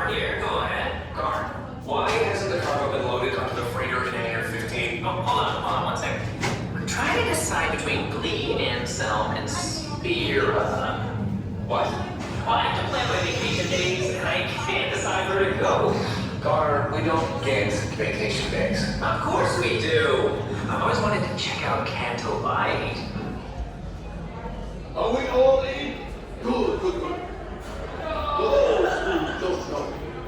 Guard here. Go ahead. Guard. Why hasn't the cargo been loaded onto the freighter in Hangar 15? Oh, hold on one second. I'm trying to decide between Glee, Anselm, and Spear. What? Well, I have to plan my vacation days, and I can't decide where to go. Gar, we don't get vacation days. Of course we do. I've always wanted to check out Canto Light. Are we all in? Good. Those who don't know,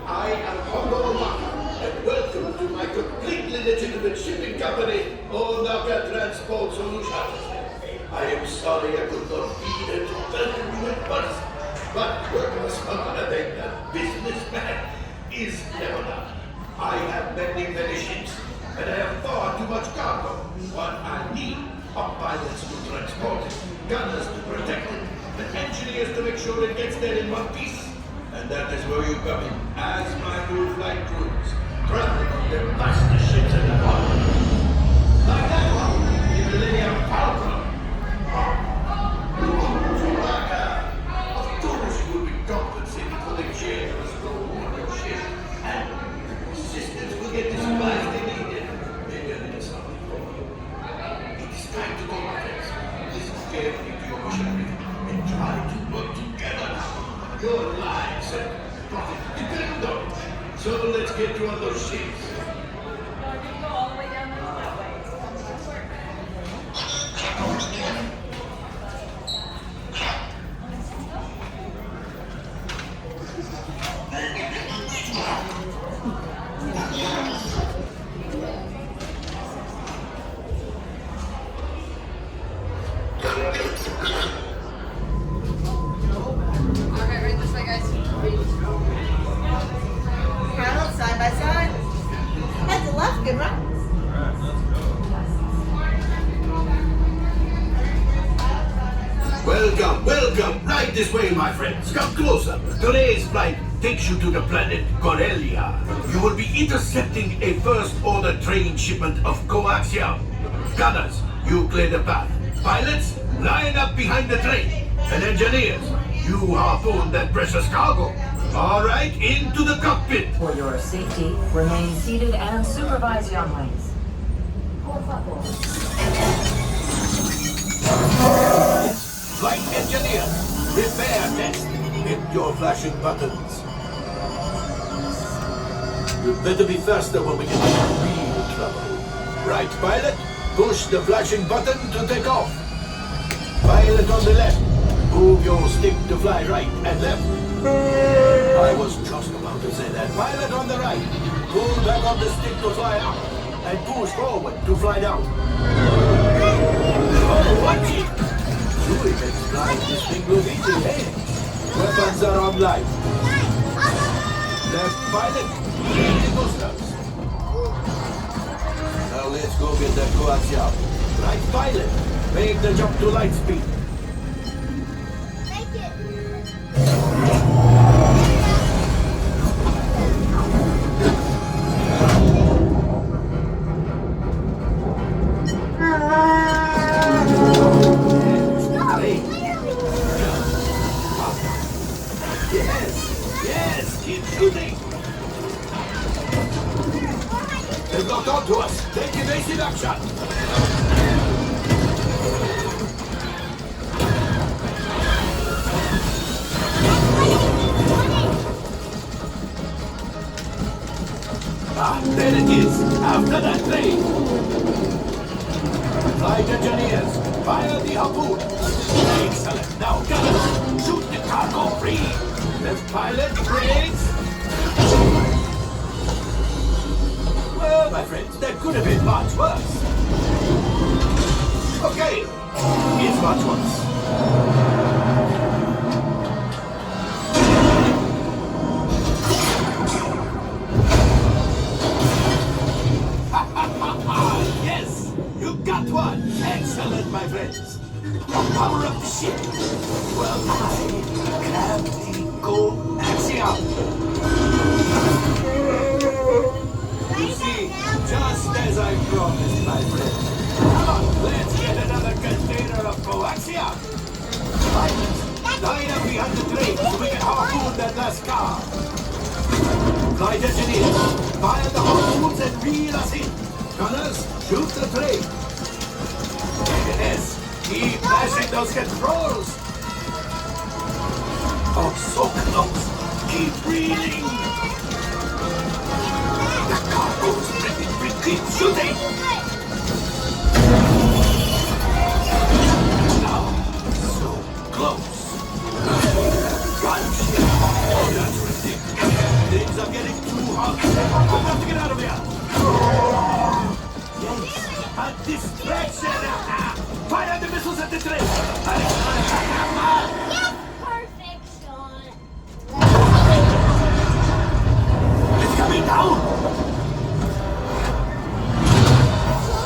I am Hondo Ohnaka, and welcome to my completely legitimate shipping company, Ohnaka Transport Solutions. I am sorry I could not be there to welcome you in person, but working as smuggler than businessman is never done. I have many ships, and I have far too much cargo. What I need are pilots to transport it, gunners to protect it, and engineers to make sure it gets there in one piece. And that is where you come in, as my new flight crews, traveling on the fastest ships in the world. Like that one, the Millennium Falcon. Of course you will be compensated for the chairs, the water ship, and assistants will get the supplies they need. Maybe a little something for you. It is time to go, my friends. Listen carefully to your machinery and try to work together. Your lives and profit depend on it. So let's get you on those ships. Welcome! Right this way, my friends. Come closer. Today's flight takes you to the planet Corellia. You will be intercepting a first-order train shipment of coaxium. Gunners, you clear the path. Pilots, line up behind the train. And engineers, you harpoon that precious cargo. All right, into the cockpit. For your safety, remain seated and supervise younglings. Flight engineers, prepare test. Hit your flashing buttons. You'd better be faster when we get into real trouble. Right, pilot? Push the flashing button to take off. Pilot on the left. Move your stick to fly right and left. I was just about to say that. Pilot on the right. Pull back on the stick to fly up. And push forward to fly down. Oh, watch it! Doing it flying this thing will eat it, eh? Weapons are online. Left pilot, ready boosters. Now let's go get that coaxium. Right pilot, make the jump to light speed. Make it. Yes, keep shooting. They've locked onto us. Take evasive action. Ah, there it is. After that train. Flight engineers, fire the harpoon. Excellent. Now, gunners, shoot the cargo free. Left pilot, brakes. Well, my friends, that could have been much worse. Okay, it's much worse. Yes, you got one. Excellent, my friends. Power up the ship. Well, I grab the coaxium. You see, just as I promised, my friend. Come on, let's get another container of coaxium. Pilots, line up behind the train so we can harpoon that last car. Flight engineers, fire the harpoons and reel us in. Gunners, shoot the train. Yes, keep mashing those controls. Oh, so close. Keep reeling. The cargo's breaking. Keep shooting. Now, so close. Gunship. Oh, that's ridiculous. Things are getting too hot. We've got to get out of here. Yes, a distraction. Fire the missiles at the train. Perfect shot. It's coming down.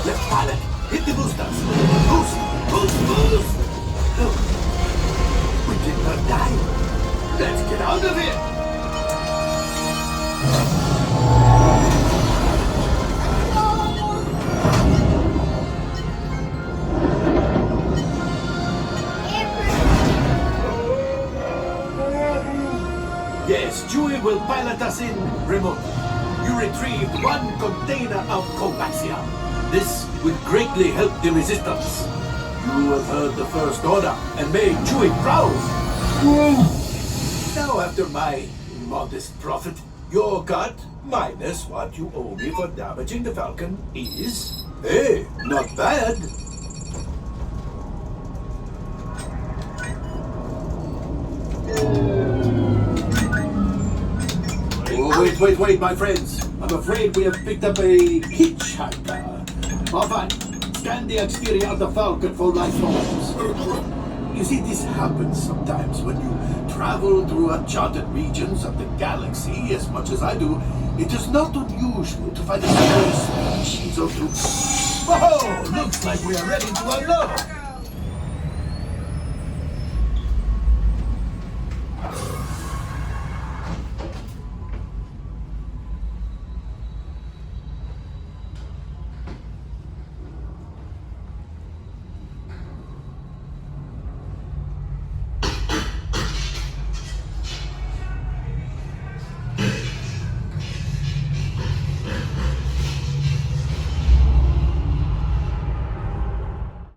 Left pilot, hit the boosters. Boost, boost, boost. Look, we did not die. Let's get out of here. Yes, Chewie will pilot us in remotely. You retrieved one container of coaxium. This will greatly help the resistance. You have heard the First Order and made Chewie proud. Now, after my modest profit, your cut, minus what you owe me for damaging the Falcon, is, hey, not bad. Oh, wait, my friends. I'm afraid we have picked up a hitchhiker. Oh, fine. Scan the exterior of the Falcon for life forms. You see, this happens sometimes when you travel through uncharted regions of the galaxy as much as I do. It is not unusual to find a stray species or two. Oh, looks like we are ready to unload.